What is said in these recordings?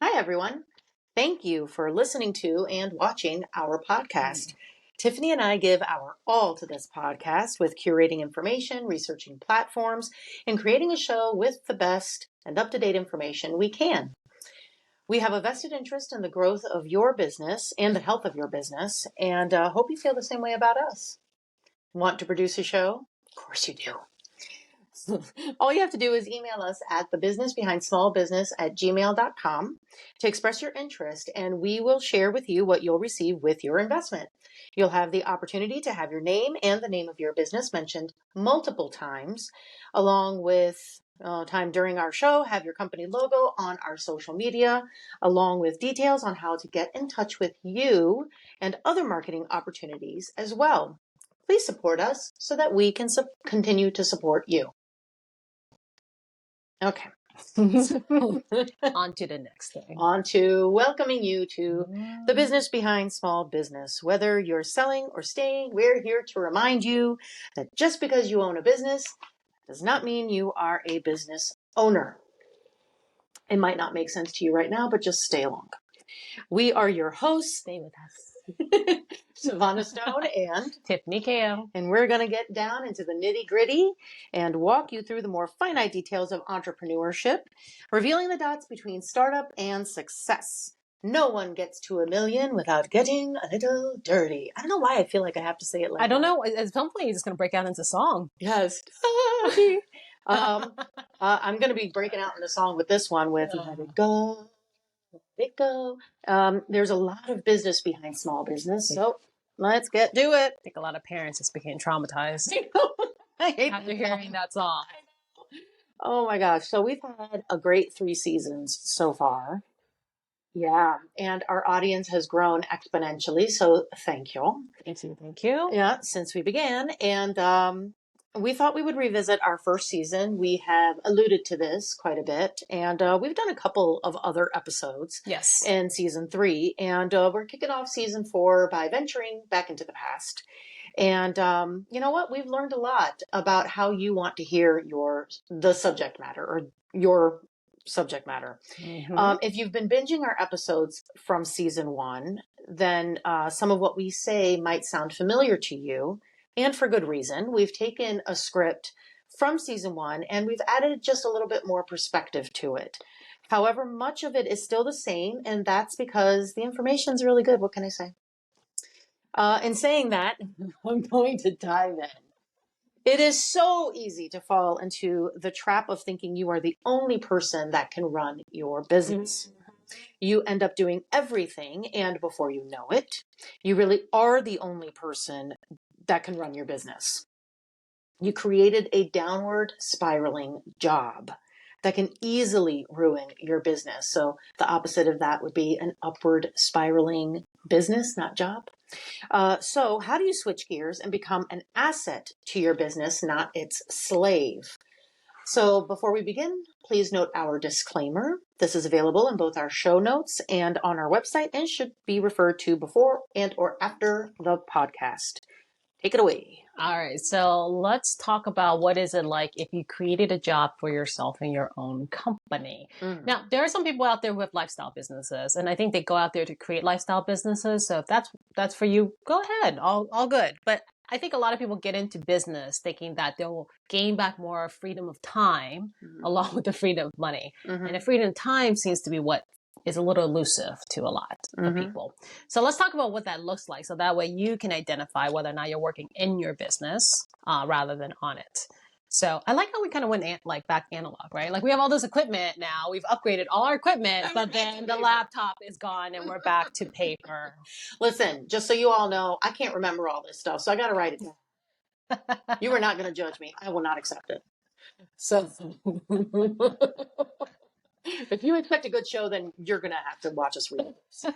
Hi, everyone. Thank you for listening to and watching our podcast. Tiffany and I give our all to this podcast with curating information, researching platforms, and creating a show with the best and up-to-date information we can. We have a vested interest in the growth of your business and the health of your business, and hope you feel the same way about us. Want to produce a show? Of course you do. All you have to do is email us at thebusinessbehindsmallbusiness@gmail.com to express your interest, and we will share with you what you'll receive with your investment. You'll have the opportunity to have your name and the name of your business mentioned multiple times, along with time during our show, have your company logo on our social media, along with details on how to get in touch with you and other marketing opportunities as well. Please support us so that we can continue to support you. Okay. On to the next thing. On to welcoming you to the business behind small business. Whether you're selling or staying, we're here to remind you that just because you own a business does not mean you are a business owner. It might not make sense to you right now, but just stay along. We are your hosts. Stay with us. Savannah Stone and Tiffany Kao. And we're going to get down into the nitty gritty and walk you through the more finite details of entrepreneurship, revealing the dots between startup and success. No one gets to $1 million without getting a little dirty. I don't know why I feel like I have to say it like that. I don't know. At some point, you're just going to break out into song. Yes. I'm going to be breaking out into song with this one with Let It Go. Let it go. There's a lot of business behind small business, so let's get to it. I think a lot of parents just became traumatized I hate after hearing that song. Oh my gosh. So we've had a great 3 seasons so far. Yeah. And our audience has grown exponentially. So thank you. Thank you. Yeah. Since we began. And we thought we would revisit our first season. We have alluded to this quite a bit. And we've done a couple of other episodes. Yes. In season 3. And we're kicking off season 4 by venturing back into the past. And you know what? We've learned a lot about how you want to hear the subject matter or your subject matter. Mm-hmm. If you've been binging our episodes from season 1, then some of what we say might sound familiar to you, and for good reason. We've taken a script from season 1 and we've added just a little bit more perspective to it. However, much of it is still the same, and that's because the information's really good. What can I say? In saying that, I'm going to dive in. It is so easy to fall into the trap of thinking you are the only person that can run your business. You end up doing everything, and before you know it, you really are the only person that can run your business. You created a downward spiraling job that can easily ruin your business. So the opposite of that would be an upward spiraling business, not job. So how do you switch gears and become an asset to your business, not its slave? So before we begin, please note our disclaimer. This is available in both our show notes and on our website and should be referred to before and or after the podcast. Take it away. All right. So let's talk about what is it like if you created a job for yourself in your own company. Mm. Now, there are some people out there who have lifestyle businesses, and I think they go out there to create lifestyle businesses. So if that's for you, go ahead. All good. But I think a lot of people get into business thinking that they'll gain back more freedom of time along with the freedom of money. Mm-hmm. And the freedom of time seems to be what is a little elusive to a lot of people. So let's talk about what that looks like. So that way you can identify whether or not you're working in your business rather than on it. So I like how we kind of went back analog, right? Like we have all this equipment now. We've upgraded all our equipment, but then the laptop is gone and we're back to paper. Listen, just so you all know, I can't remember all this stuff, so I got to write it down. You are not going to judge me. I will not accept it. So if you expect a good show, then you're going to have to watch us read this.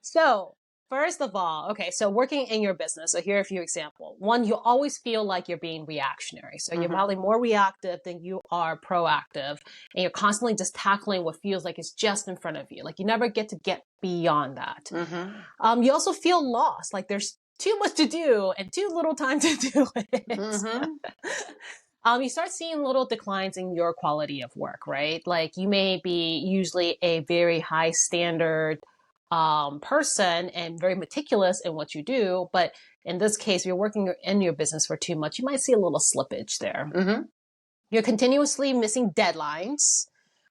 So first of all, okay, so working in your business. So here are a few examples. One, you always feel like you're being reactionary. So you're probably more reactive than you are proactive. And you're constantly just tackling what feels like it's just in front of you. Like you never get beyond that. You also feel lost. Like there's too much to do and too little time to do it. you start seeing little declines in your quality of work, right? Like you may be usually a very high standard person and very meticulous in what you do, but in this case, if you're working in your business for too much, you might see a little slippage there. Mm-hmm. You're continuously missing deadlines.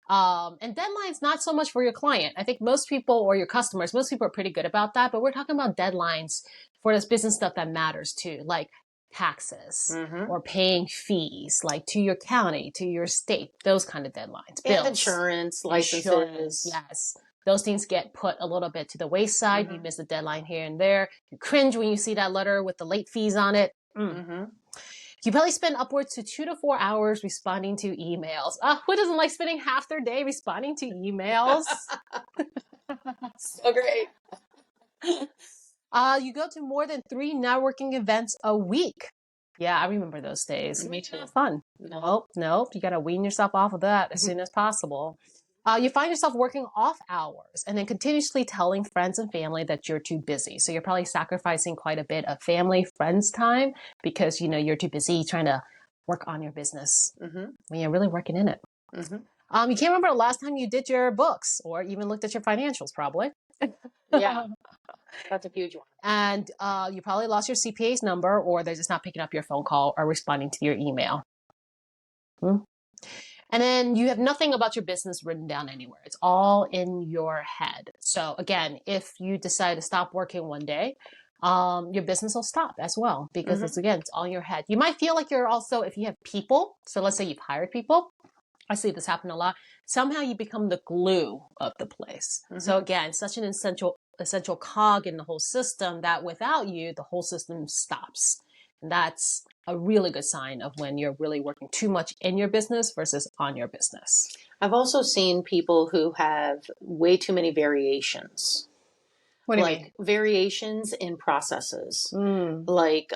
And deadlines, not so much for your client. I think most people or your customers, most people are pretty good about that, but we're talking about deadlines for this business stuff that matters too, like taxes Mm-hmm. or paying fees, like to your county, to your state, those kind of deadlines, And bills, insurance, insurance, licenses. yes. Those things get put a little bit to the wayside. Mm-hmm. You miss a deadline here and there. You cringe when you see that letter with the late fees on it. Mm-hmm. You probably spend upwards to 2 to 4 hours responding to emails. Who doesn't like spending half their day responding to emails? So great. You go to more than 3 networking events a week. Yeah, I remember those days. Me too. Fun. No. Nope. You got to wean yourself off of that as soon as possible. You find yourself working off hours and then continuously telling friends and family that you're too busy. So you're probably sacrificing quite a bit of family, friends time because, you're too busy trying to work on your business when you're really working in it. Mm-hmm. You can't remember the last time you did your books or even looked at your financials, probably. Yeah, that's a huge one. And you probably lost your CPA's number or they're just not picking up your phone call or responding to your email. And then you have nothing about your business written down anywhere. It's all in your head. So again, if you decide to stop working one day, your business will stop as well because it's all in your head. You might feel like you're also, if you have people, so let's say you've hired people, I see this happen a lot. Somehow you become the glue of the place. So again, such an essential cog in the whole system that without you, the whole system stops. And that's a really good sign of when you're really working too much in your business versus on your business. I've also seen people who have way too many variations. What do you mean? Variations in processes. Mm. Like,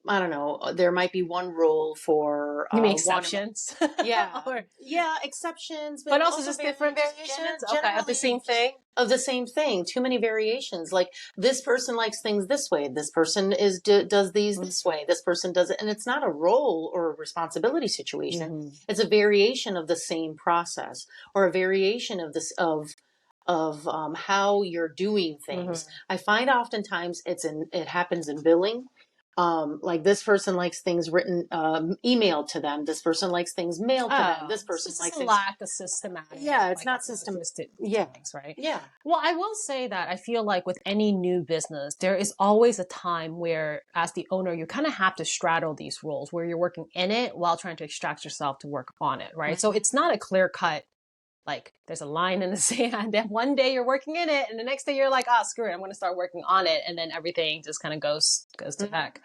I don't know, there might be one rule for you mean exceptions? Yeah. Yeah, exceptions. But also just different variations? Okay, of the same thing? Of the same thing. Too many variations. Like this person likes things this way. This person does these this way. This person does it. And it's not a role or a responsibility situation. It's a variation of the same process or a variation of this, of how you're doing things. I find oftentimes it happens in billing. Like this person likes things written, emailed to them. This person likes things mailed to them. This person likes things. Lack of systematic. Yeah, it's not systematic. Yeah, things, right? Yeah. Well, I will say that I feel like with any new business, there is always a time where, as the owner, you kind of have to straddle these roles where you're working in it while trying to extract yourself to work on it, right? So it's not a clear cut. Like there's a line in the sand and one day you're working in it and the next day you're like, screw it, I'm going to start working on it. And then everything just kind of goes to heck.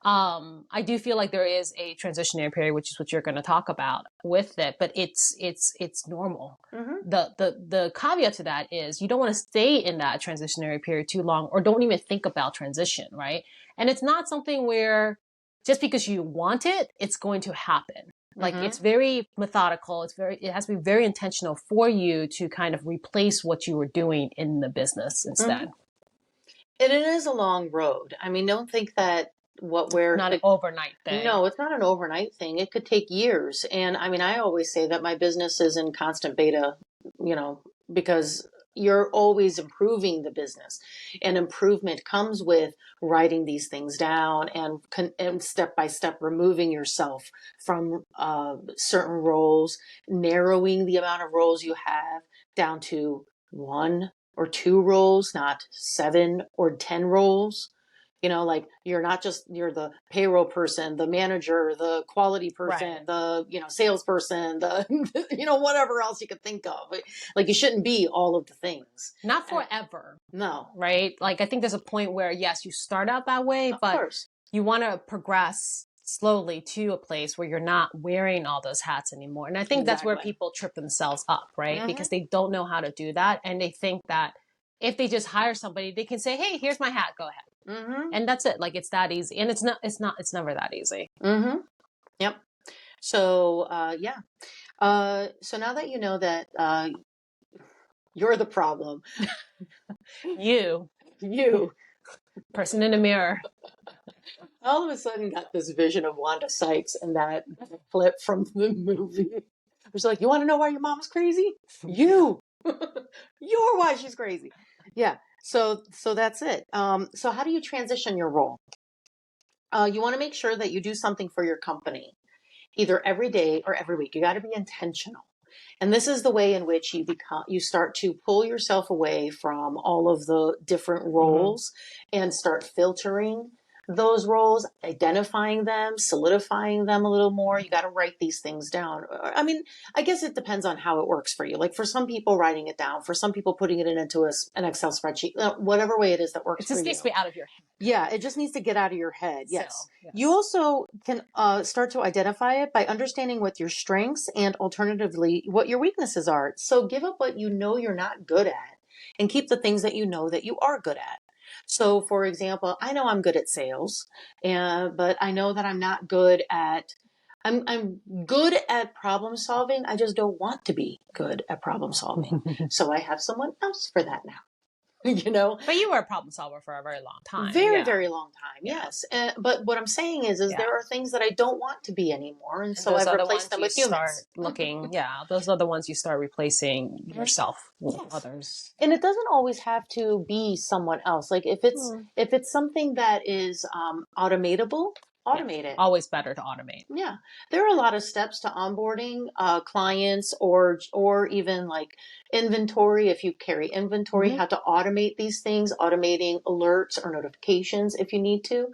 I do feel like there is a transitionary period, which is what you're going to talk about with it, but it's normal. The caveat to that is you don't want to stay in that transitionary period too long or don't even think about transition, right? And it's not something where just because you want it, it's going to happen. Like it's very methodical. It has to be very intentional for you to kind of replace what you were doing in the business instead. And it is a long road. I mean, don't think that not an overnight thing. No, it's not an overnight thing. It could take years. And I mean, I always say that my business is in constant beta, because you're always improving the business, and improvement comes with writing these things down and step by step removing yourself from certain roles, narrowing the amount of roles you have down to 1 or 2 roles, not 7 or 10 roles. Like you're the payroll person, the manager, the quality person, the, salesperson, the, whatever else you could think of. Like you shouldn't be all of the things. Not forever. No. Right? Like I think there's a point where, yes, you start out that way, but you want to progress slowly to a place where you're not wearing all those hats anymore. And I think that's where people trip themselves up, right? Because they don't know how to do that. And they think that if they just hire somebody, they can say, hey, here's my hat, go ahead. And that's it. Like it's that easy. And it's never that easy. Yep. So, so now that you know that, you're the problem, you, Person in the mirror. All of a sudden got this vision of Wanda Sykes and that clip from the movie. It was like, you want to know why your mom's crazy? You. You're why she's crazy. Yeah. So that's it. So how do you transition your role? You want to make sure that you do something for your company, either every day or every week. You got to be intentional. And this is the way in which you start to pull yourself away from all of the different roles and start filtering those roles, identifying them, solidifying them a little more. You got to write these things down. I mean, I guess it depends on how it works for you. Like for some people, writing it down, for some people, putting it into an Excel spreadsheet, whatever way it is that works It for just you. needs to be out of your head. Yeah, it just needs to get out of your head. Yes. So, yes. You also can start to identify it by understanding what your strengths and alternatively what your weaknesses are. So give up what you know you're not good at and keep the things that you know that you are good at. So for example, I know I'm good at sales, but I know that I'm not good at I'm good at problem solving. I just don't want to be good at problem solving. So I have someone else for that now. You know, But you were a problem solver for a very long time. very, Yeah. very long time. Yeah. Yes. But what I'm saying is Yeah. there are things that I don't want to be anymore. And so those I've are the replaced ones them you with humans. start looking. Yeah, those are the ones you start replacing yourself with Yes. others. And it doesn't always have to be someone else. Like if it's something that is automatable, automate it. Always better to automate. Yeah, there are a lot of steps to onboarding clients or even like inventory. If you carry inventory, how to automate these things, automating alerts or notifications if you need to.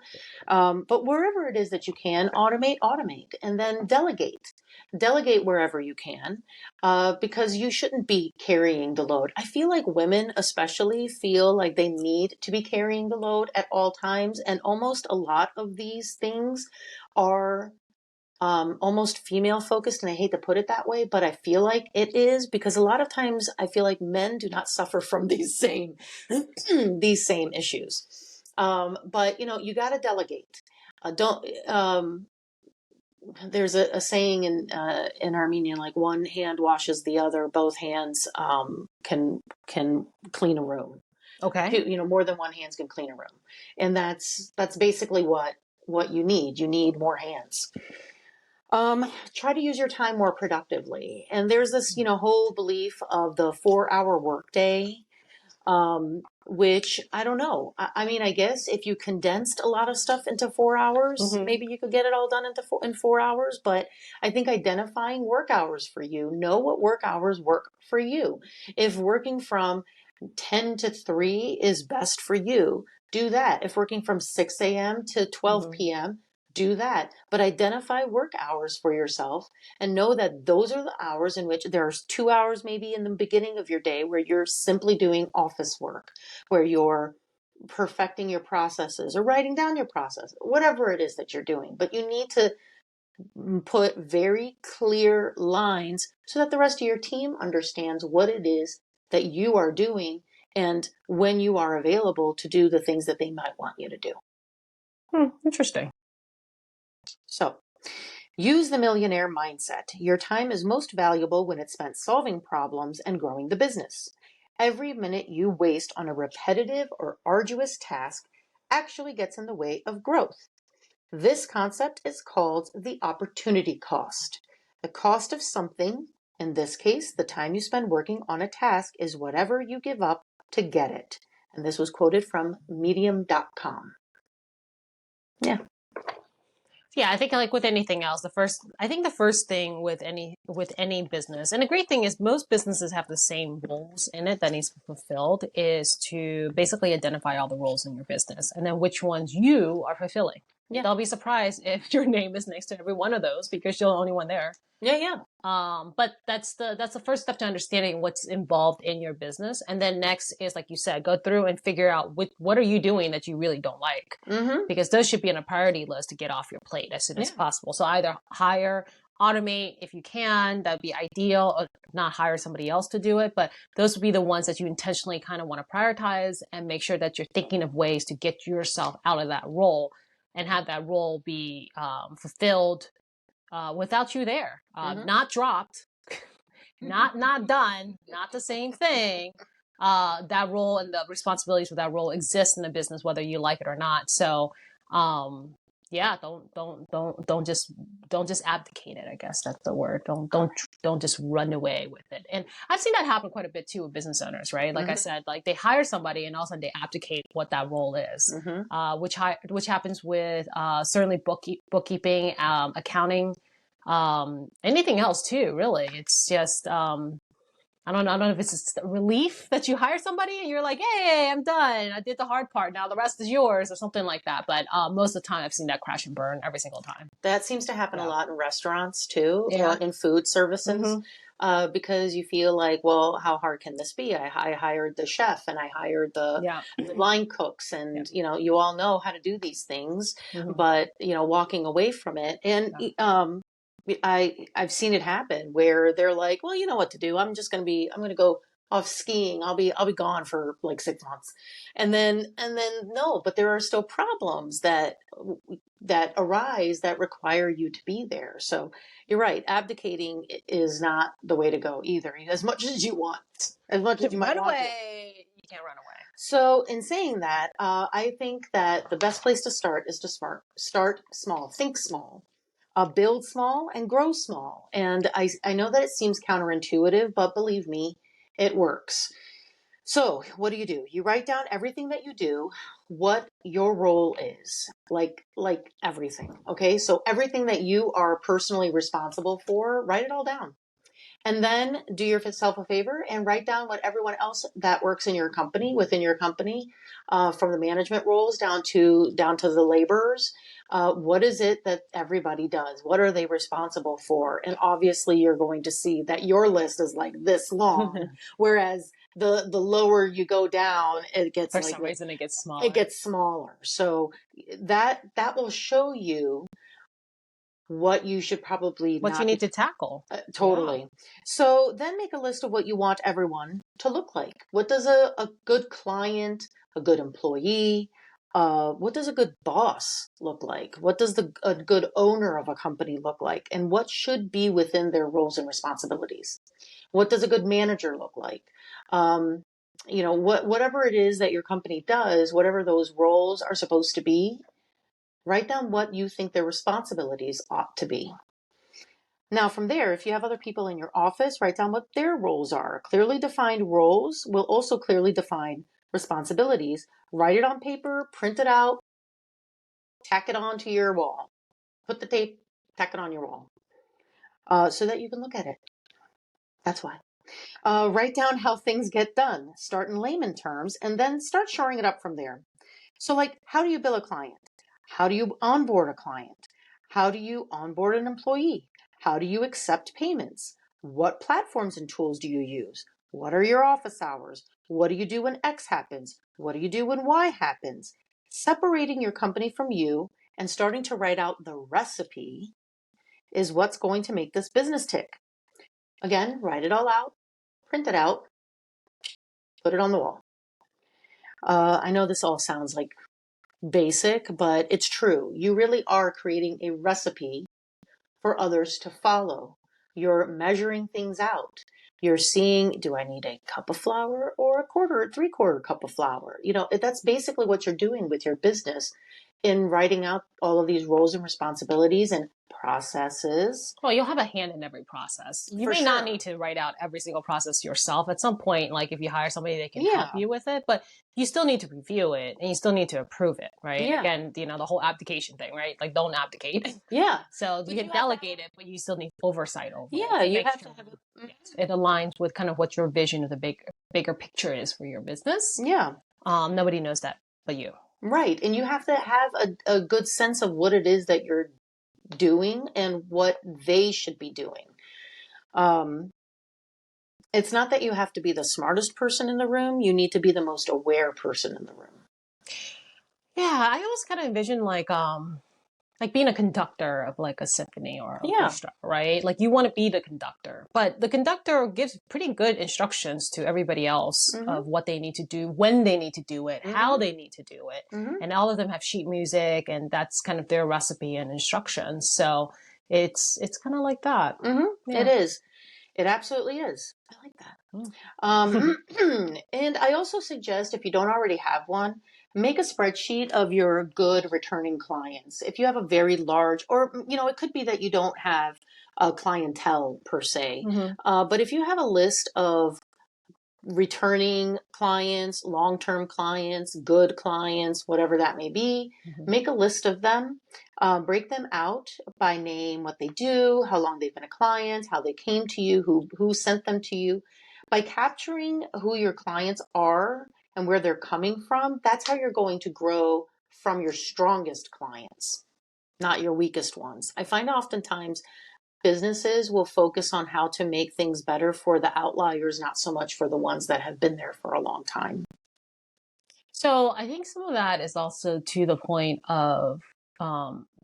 But wherever it is that you can automate, and then delegate. Delegate wherever you can, because you shouldn't be carrying the load. I feel like women, especially, feel like they need to be carrying the load at all times, and almost a lot of these things are almost female focused, and I hate to put it that way, but I feel like it is because a lot of times I feel like men do not suffer from these same these same issues. But you got to delegate. Don't. There's a saying in Armenian, like one hand washes the other, both hands can clean a room. Okay. More than one hand can clean a room, and that's basically what you need. You need more hands. Try to use your time more productively. And there's this, whole belief of the 4-hour workday, which I don't know. I mean, I guess if you condensed a lot of stuff into 4 hours, maybe you could get it all done in 4 hours. But I think identifying work hours for you, know what work hours work for you. If working from 10 to 3 is best for you, do that. If working from 6 a.m. to 12 p.m., do that. But identify work hours for yourself and know that those are the hours in which there's 2 hours maybe in the beginning of your day where you're simply doing office work, where you're perfecting your processes or writing down your process, whatever it is that you're doing. But you need to put very clear lines so that the rest of your team understands what it is that you are doing and when you are available to do the things that they might want you to do. Interesting. So, use the millionaire mindset. Your time is most valuable when it's spent solving problems and growing the business. Every minute you waste on a repetitive or arduous task actually gets in the way of growth. This concept is called the opportunity cost. The cost of something, in this case, the time you spend working on a task, is whatever you give up to get it. And this was quoted from medium.com. Yeah. Yeah, I think like with anything else, the first thing with any business, and the great thing is most businesses have the same roles in it that needs to be fulfilled, is to basically identify all the roles in your business and then which ones you are fulfilling. Yeah. They'll be surprised if your name is next to every one of those because you're the only one there. Yeah. But that's the first step to understanding what's involved in your business. And then next is, like you said, go through and figure out what are you doing that you really don't like, because those should be on a priority list to get off your plate as soon as possible. So either hire, automate if you can, that'd be ideal, or not hire somebody else to do it. But those would be the ones that you intentionally kind of want to prioritize and make sure that you're thinking of ways to get yourself out of that role and have that role be fulfilled without you there, not dropped, not done, not the same thing, that role and the responsibilities for that role exist in the business, whether you like it or not. So, yeah, don't just abdicate it. I guess that's the word. Don't just run away with it. And I've seen that happen quite a bit too with business owners, right? Like I said, like they hire somebody and all of a sudden they abdicate what that role is, which happens with certainly bookkeeping, accounting, anything else too. Really, it's just I don't know if it's just a relief that you hire somebody and you're like, hey, I'm done. I did the hard part. Now the rest is yours or something like that. But most of the time I've seen that crash and burn every single time. That seems to happen a lot in restaurants too, Yeah. or in food services, because you feel like, well, how hard can this be? I hired the chef and I hired the line cooks and, you all know how to do these things, but, walking away from it. And I've seen it happen where they're like, well, you know what to do. I'm going to go off skiing. I'll be gone for like 6 months. And then no, but there are still problems that arise that require you to be there. So you're right. Abdicating is not the way to go either. As much as you want, as much as you might want to. You can't run away. So in saying that, I think that the best place to start is to start small, think small. Build small and grow small. And I know that it seems counterintuitive, but believe me, it works. So what do? You write down everything that you do, what your role is, like everything. Okay. So everything that you are personally responsible for, write it all down. And then do yourself a favor and write down what everyone else that works in your company, within your company, from the management roles down to the laborers. What is it that everybody does? What are they responsible for? And obviously you're going to see that your list is like this long, whereas the lower you go down, it gets for some reason it gets smaller. It gets smaller. So that will show you what you should probably you need to tackle. Totally. Yeah. So then make a list of what you want everyone to look like. What does a good client, a good employee, what does a good boss look like? What does a good owner of a company look like? And what should be within their roles and responsibilities? What does a good manager look like? Whatever it is that your company does, whatever those roles are supposed to be, write down what you think their responsibilities ought to be. Now, from there, if you have other people in your office, write down what their roles are. Clearly defined roles will also clearly define responsibilities. Write it on paper, print it out, tack it onto your wall. Put the tape, tack it on your wall, so that you can look at it. That's why. Write down how things get done. Start in layman terms, and then start shoring it up from there. So, like, how do you bill a client? How do you onboard a client? How do you onboard an employee? How do you accept payments? What platforms and tools do you use? What are your office hours? What do you do when X happens? What do you do when Y happens? Separating your company from you and starting to write out the recipe is what's going to make this business tick. Again, write it all out, print it out, put it on the wall. I know this all sounds like basic, but it's true. You really are creating a recipe for others to follow. You're measuring things out. You're seeing, do I need a cup of flour or a quarter or 3/4 cup of flour? That's basically what you're doing with your business in writing out all of these roles and responsibilities and processes. Well, you'll have a hand in every process. You may not need to write out every single process yourself. At some point, like if you hire somebody, they can help you with it, but you still need to review it and you still need to approve it, right? Yeah. Again, the whole abdication thing, right? Like don't abdicate. Yeah. So you can delegate it, but you still need oversight over it. Yeah, you have to have it. It aligns with kind of what your vision of the bigger picture is for your business. Yeah. Nobody knows that but you. Right. And you have to have a good sense of what it is that you're doing and what they should be doing. It's not that you have to be the smartest person in the room. You need to be the most aware person in the room. Yeah, I always kind of envision like being a conductor of like a symphony or orchestra, right? Like you want to be the conductor, but the conductor gives pretty good instructions to everybody else of what they need to do, when they need to do it, how they need to do it. And all of them have sheet music and that's kind of their recipe and instructions. So it's kind of like that. Yeah. It is. It absolutely is. I like that. Mm. And I also suggest, if you don't already have one, make a spreadsheet of your good returning clients. If you have a very large, or, it could be that you don't have a clientele per se, Mhm. but if you have a list of returning clients, long-term clients, good clients, whatever that may be, Mhm. make a list of them, break them out by name, what they do, how long they've been a client, how they came to you, who sent them to you. By capturing who your clients are and where they're coming from, that's how you're going to grow from your strongest clients, not your weakest ones. I find oftentimes businesses will focus on how to make things better for the outliers, not so much for the ones that have been there for a long time. So I think some of that is also to the point of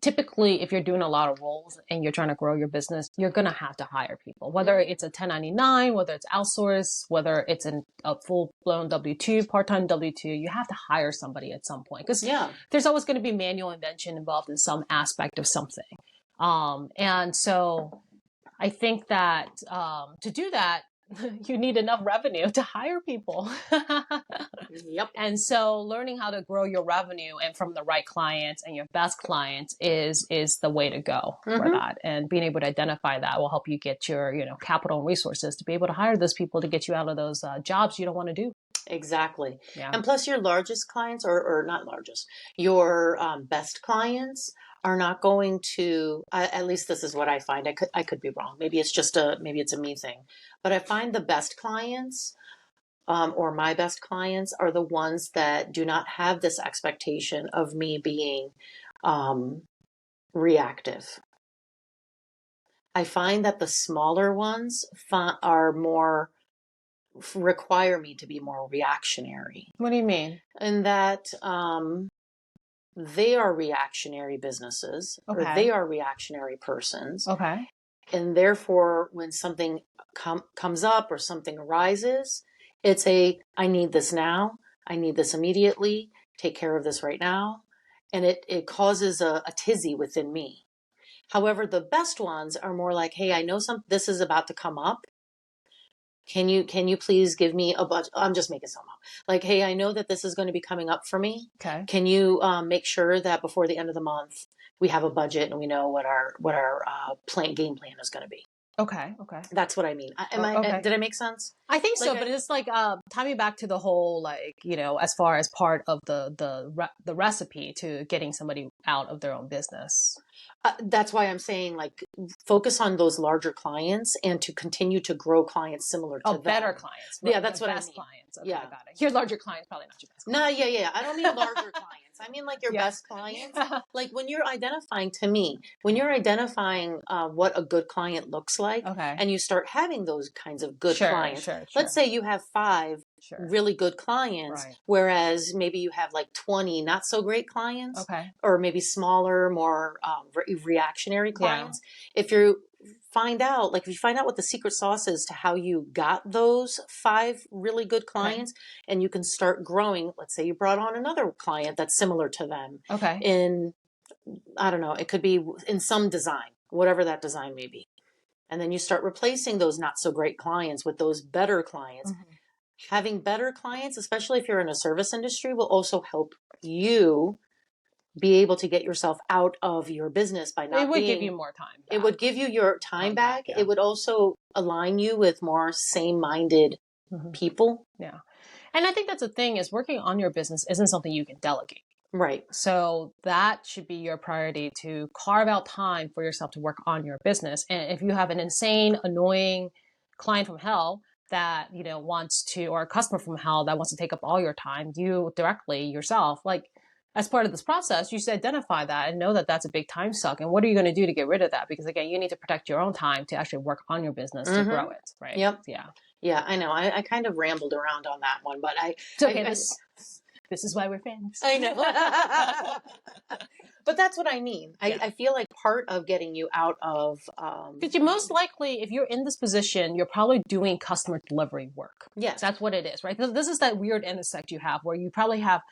typically, if you're doing a lot of roles and you're trying to grow your business, you're going to have to hire people, whether it's a 1099, whether it's outsourced, whether it's a full blown W-2, part-time W-2, you have to hire somebody at some point because Yeah. there's always going to be manual invention involved in some aspect of something. And so I think that to do that, you need enough revenue to hire people. Yep. And so learning how to grow your revenue and from the right clients and your best clients is the way to go for that. And being able to identify that will help you get your, capital and resources to be able to hire those people to get you out of those jobs you don't want to do. Exactly. Yeah. And plus your largest clients, or not largest, your best clients are not going to, at least this is what I find. I could be wrong. Maybe it's a me thing, but I find the best clients, or my best clients, are the ones that do not have this expectation of me being reactive. I find that the smaller ones are more, require me to be more reactionary, What do you mean? and that they are reactionary businesses, or Okay. they are reactionary persons, Okay. and therefore when something comes up or something arises, it's I need this now, I need this immediately, take care of this right now, and it causes a tizzy within me. However, the best ones are more like, hey, I know this is about to come up. Can you please give me a budget? I'm just making some up. Like, hey, I know that this is going to be coming up for me. Okay. Can you make sure that before the end of the month we have a budget and we know what our game plan is going to be? Okay. Okay. That's what I mean. Okay. Did I make sense? I think so, Like but it's like tie me back to the whole as far as part of the recipe to getting somebody out of their own business. That's why I'm saying, like, focus on those larger clients and to continue to grow clients similar to them. Better clients. Yeah, that's what I best mean. clients. Okay, Yeah. got it. Your larger clients, probably not your best No, clients. yeah. I don't mean larger clients. I mean like your Yeah. best clients. Like when you're identifying, to me, when you're identifying what a good client looks like, Okay. and you start having those kinds of good clients. Sure. Let's say you have 5 Sure. really good clients, Right. whereas maybe you have like 20 not so great clients, Okay. or maybe smaller, more reactionary Yeah. clients. If you find out what the secret sauce is to how you got those 5 really good clients, and you can start growing. Let's say you brought on another client that's similar to them Okay. in, I don't know, it could be in some design, whatever that design may be. And then you start replacing those not so great clients with those better clients. Having better clients, especially if you're in a service industry, will also help you be able to get yourself out of your business by not It would give you more time back. It would give you your time back. Yeah. It would also align you with more same-minded people. Yeah. And I think that's the thing, is working on your business isn't something you can delegate. Right. So that should be your priority, to carve out time for yourself to work on your business. And if you have an insane, annoying client from hell that, wants to, or a customer from hell that wants to take up all your time, you directly yourself, like, as part of this process, you should identify that and know that that's a big time suck. And what are you going to do to get rid of that? Because again, you need to protect your own time to actually work on your business to grow it. Right. Yep. Yeah. Yeah, I know. I kind of rambled around on that one, but it's okay. This is why we're friends. I know. But that's what I mean. Yeah. I feel like part of getting you out of... Because you most likely, if you're in this position, you're probably doing customer delivery work. Yes. That's what it is, right? This is that weird intersect you have where you probably have,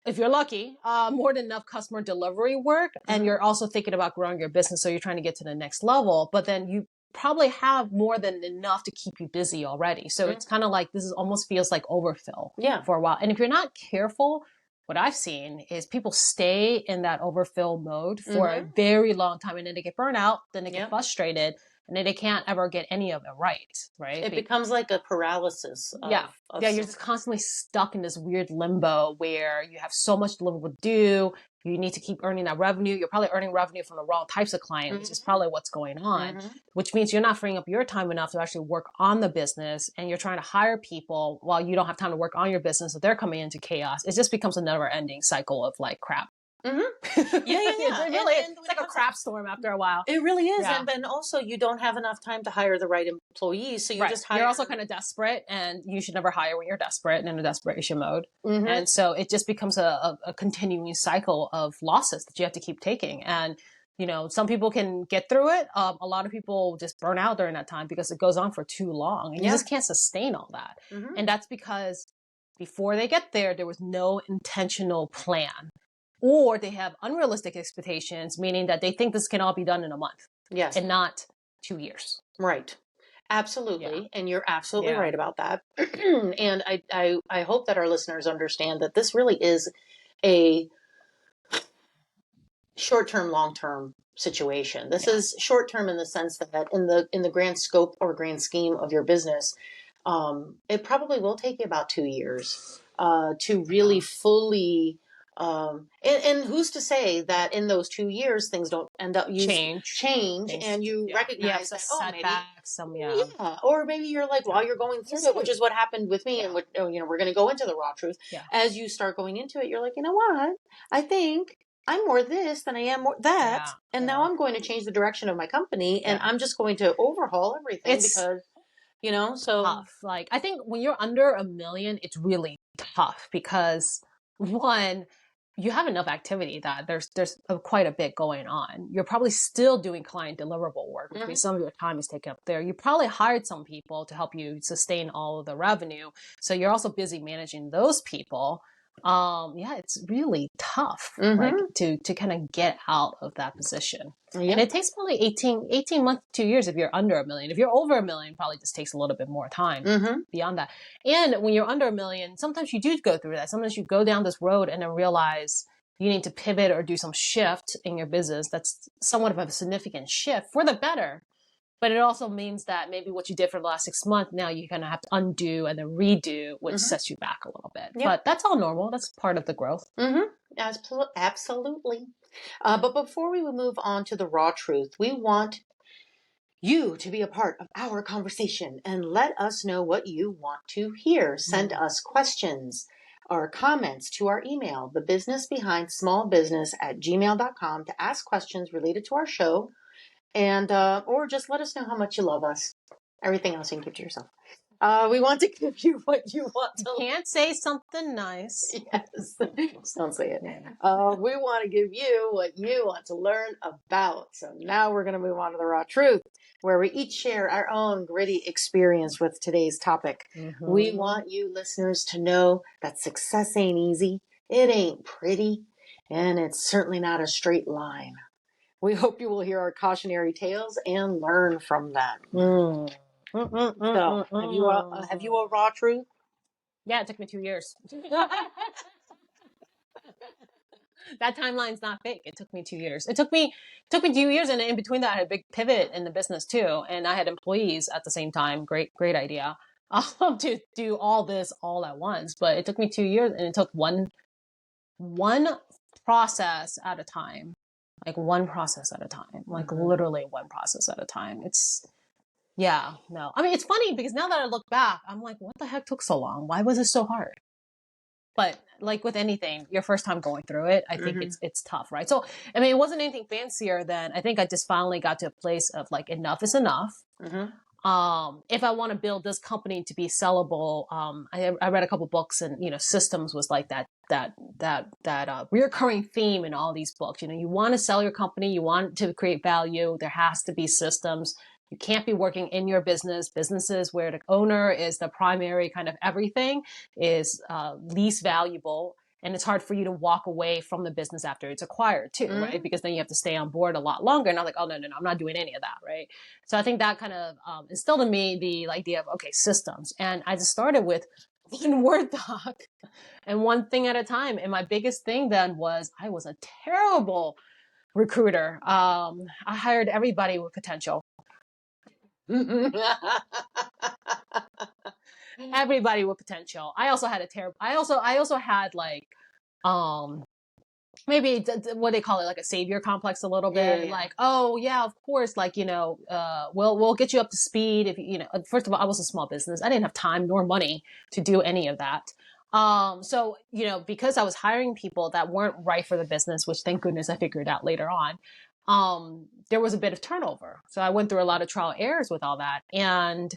if you're lucky, more than enough customer delivery work. And you're also thinking about growing your business. So you're trying to get to the next level. But then you probably have more than enough to keep you busy already. So it's kind of like this is almost feels like overfill for a while. And if you're not careful, what I've seen is people stay in that overfill mode for a very long time, and then they get burnt out, then they get frustrated, and then they can't ever get any of it right? It becomes like a paralysis. Yeah, you're just constantly stuck in this weird limbo where you have so much deliverable to do. You need to keep earning that revenue. You're probably earning revenue from the wrong types of clients, which is probably what's going on, which means you're not freeing up your time enough to actually work on the business, and you're trying to hire people while you don't have time to work on your business. So they're coming into chaos. It just becomes a never ending cycle of like crap. Yeah. It really, it's like a crap storm after a while. It really is. And then also you don't have enough time to hire the right employees. So you just hire. You're also kind of desperate, and you should never hire when you're desperate and in a desperation mode. And so it just becomes a continuing cycle of losses that you have to keep taking. And, you know, some people can get through it. A lot of people just burn out during that time because it goes on for too long, and you just can't sustain all that. And that's because before they get there was no intentional plan. Or they have unrealistic expectations, meaning that they think this can all be done in a month. Yes. And not 2 years. Right. Absolutely. Yeah. And you're absolutely right about that. And I hope that our listeners understand that this really is a short-term, long-term situation. This is short-term in the sense that in the grand scope or grand scheme of your business, it probably will take you about 2 years to really fully and who's to say that in those 2 years things don't end up change and you recognize that or maybe you're like while you're going through it, which is what happened with me, and what, you know, we're going to go into the raw truth. As you start going into it, you're like, you know what, I think I'm more this than I am more that, and now I'm going to change the direction of my company, and I'm just going to overhaul everything because. You know, so tough. Like, I think when you're under $1 million, it's really tough because one, you have enough activity that there's quite a bit going on. You're probably still doing client deliverable work, which means some of your time is taken up there. You probably hired some people to help you sustain all of the revenue. So you're also busy managing those people. It's really tough, like to kind of get out of that position. And it takes probably 18 months, 2 years if you're under $1 million. If you're over $1 million, probably just takes a little bit more time beyond that. And when you're under $1 million, sometimes you do go through that. Sometimes you go down this road and then realize you need to pivot or do some shift in your business. That's somewhat of a significant shift for the better. But it also means that maybe what you did for the last 6 months, now you're going to have to undo and then redo, which sets you back a little bit. But that's all normal. That's part of the growth. Absolutely. But before we move on to the raw truth, we want you to be a part of our conversation and let us know what you want to hear. Send us questions or comments to our email, thebusinessbehindsmallbusiness@gmail.com, to ask questions related to our show. And or just let us know how much you love us. Everything else you can keep to yourself. We want to give you what you want to. Can't say something nice. Yes, just don't say it. We want to give you what you want to learn about. So now we're going to move on to the raw truth, where we each share our own gritty experience with today's topic. We want you listeners to know that success ain't easy. It ain't pretty, and it's certainly not a straight line. We hope you will hear our cautionary tales and learn from them. So, have you a raw truth? Yeah, it took me 2 years. That timeline's not fake. It took me 2 years. It took me 2 years, and in between that, I had a big pivot in the business too, and I had employees at the same time. Great idea to do all this all at once. But it took me 2 years, and it took one process at a time. Like one process at a time, like literally one process at a time. I mean, it's funny because now that I look back, I'm like, what the heck took so long? Why was it so hard? But like with anything, your first time going through it, I think it's tough, right? So, I mean, it wasn't anything fancier than, I think I just finally got to a place of like, enough is enough. If I want to build this company to be sellable, I read a couple books, and, you know, systems was like that reoccurring theme in all these books. You know, you want to sell your company, you want to create value, there has to be systems. You can't be working in your businesses where the owner is the primary kind of everything is least valuable. And it's hard for you to walk away from the business after it's acquired too, right? Because then you have to stay on board a lot longer. And I'm like, oh, no, I'm not doing any of that, right? So I think that kind of instilled in me the idea of, okay, systems. And I just started with one Word doc and one thing at a time. And my biggest thing then was I was a terrible recruiter. I hired everybody with potential. Everybody with potential. I also had I also had like, maybe what they call it, like a savior complex a little bit. Yeah. Like, oh yeah, of course. Like, we'll get you up to speed. If first of all, I was a small business. I didn't have time nor money to do any of that. So, because I was hiring people that weren't right for the business, which thank goodness I figured out later on, there was a bit of turnover. So I went through a lot of trial errors with all that. And,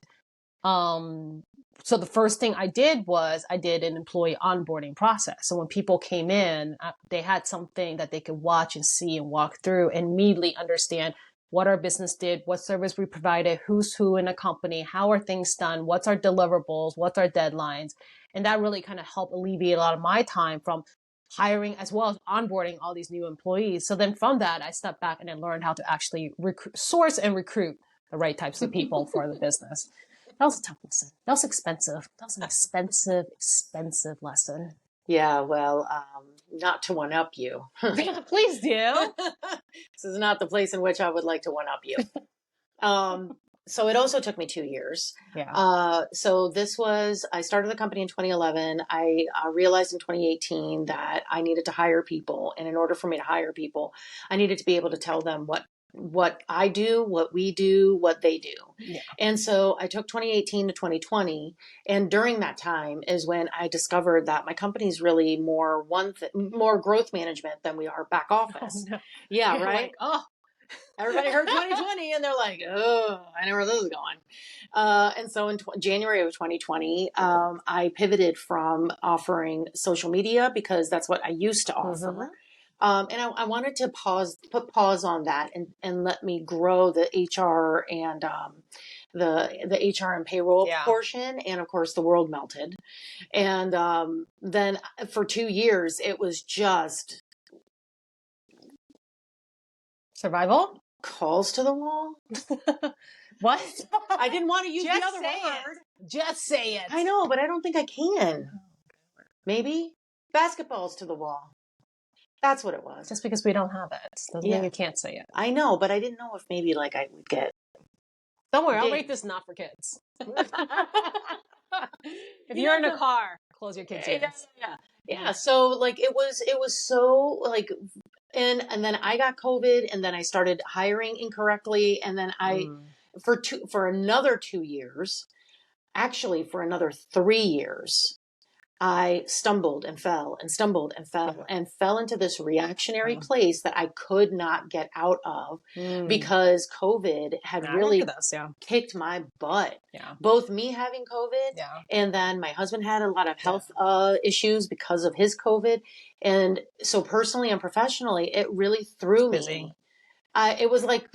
so the first thing I did was I did an employee onboarding process. So when people came in, they had something that they could watch and see and walk through and immediately understand what our business did, what service we provided, who's who in a company, how are things done, what's our deliverables, what's our deadlines. And that really kind of helped alleviate a lot of my time from hiring as well as onboarding all these new employees. So then from that, I stepped back and then learned how to actually source and recruit the right types of people for the business. That was a tough lesson. That was expensive. That was an expensive lesson. Yeah, well, not to one up you. Please do. This is not the place in which I would like to one up you. So it also took me 2 years. Yeah. So I started the company in 2011. I realized in 2018 that I needed to hire people. And in order for me to hire people, I needed to be able to tell them what I do, what we do, what they do. Yeah. And so I took 2018 to 2020. And during that time is when I discovered that my company is really more growth management than we are back office. Oh, no. Yeah, You're right? like, oh. Everybody heard 2020 and they're like, oh, I know where this is going. And so in January of 2020, I pivoted from offering social media because that's what I used to offer. And I wanted to put pause on that and let me grow the HR and the HR and payroll portion. And of course, the world melted. And then for 2 years, it was just survival. Calls to the wall. What? I didn't want to use the other word. Just say it. I know, but I don't think I can. Maybe basketballs to the wall. That's what it was. Just because we don't have it doesn't mean you can't say it. I know, but I didn't know if maybe like I would get. Don't worry, I'll rate this not for kids. If you're in a car, close your kids' ears. Yeah. So like it was so like. And then I got COVID and then I started hiring incorrectly. And then for another 2 years, actually for another 3 years, I stumbled and fell and stumbled and fell and fell into this reactionary place that I could not get out of because COVID had really kicked my butt. Yeah. Both me having COVID and then my husband had a lot of health issues because of his COVID. And so personally and professionally, it really threw me. It was like,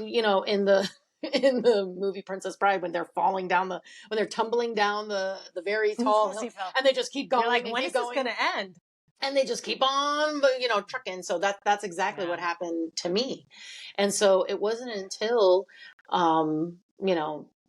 in the movie Princess Bride when they're tumbling down the very tall hill and they just keep going. You're like, when is this going to end? And they just keep on, trucking. So that's exactly what happened to me. And so it wasn't until,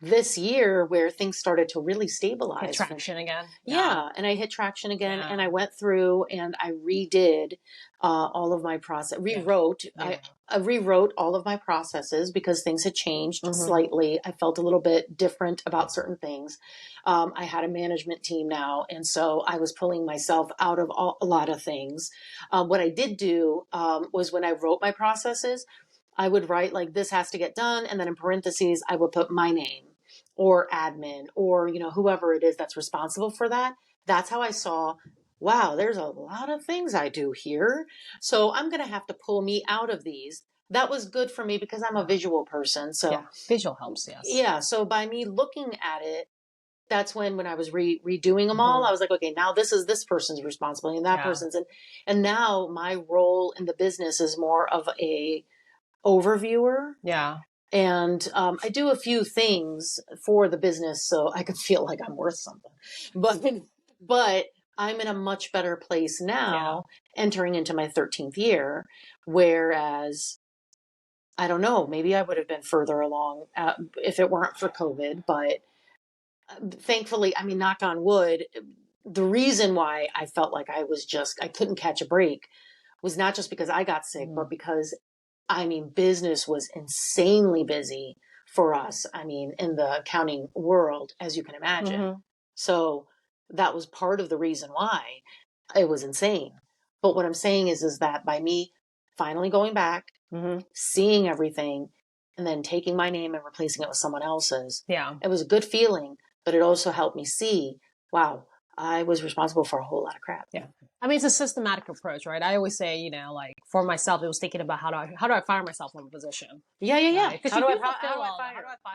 this year where things started to really stabilize. Hit traction again. Yeah. And I hit traction again and I went through and I redid all of my process, I rewrote all of my processes because things had changed slightly. I felt a little bit different about certain things. I had a management team now. And so I was pulling myself out of a lot of things. What I did do was when I wrote my processes, I would write like this has to get done. And then in parentheses, I would put my name or admin or, whoever it is that's responsible for that. That's how I saw, wow, there's a lot of things I do here. So I'm going to have to pull me out of these. That was good for me because I'm a visual person. So visual helps. Yes. Yeah. So by me looking at it, that's when I was redoing them all, I was like, okay, now this is this person's responsibility and that person's. And now my role in the business is more of a overviewer. Yeah. And I do a few things for the business so I can feel like I'm worth something. But I'm in a much better place now, Yeah. entering into my 13th year. Whereas, I don't know, maybe I would have been further along if it weren't for COVID. But thankfully, I mean, knock on wood, the reason why I felt like I couldn't catch a break was not just because I got sick, but because, I mean, business was insanely busy for us. I mean, in the accounting world, as you can imagine. Mm-hmm. So that was part of the reason why it was insane. But what I'm saying is that by me finally going back, Mm-hmm. seeing everything, and then taking my name and replacing it with someone else's, Yeah. it was a good feeling, but it also helped me see, wow, I was responsible for a whole lot of crap. Yeah. I mean, it's a systematic approach, right? I always say, like for myself, it was thinking about how do I fire myself from a position, Yeah. right? Because How you do I do fulfill fire? how do I fire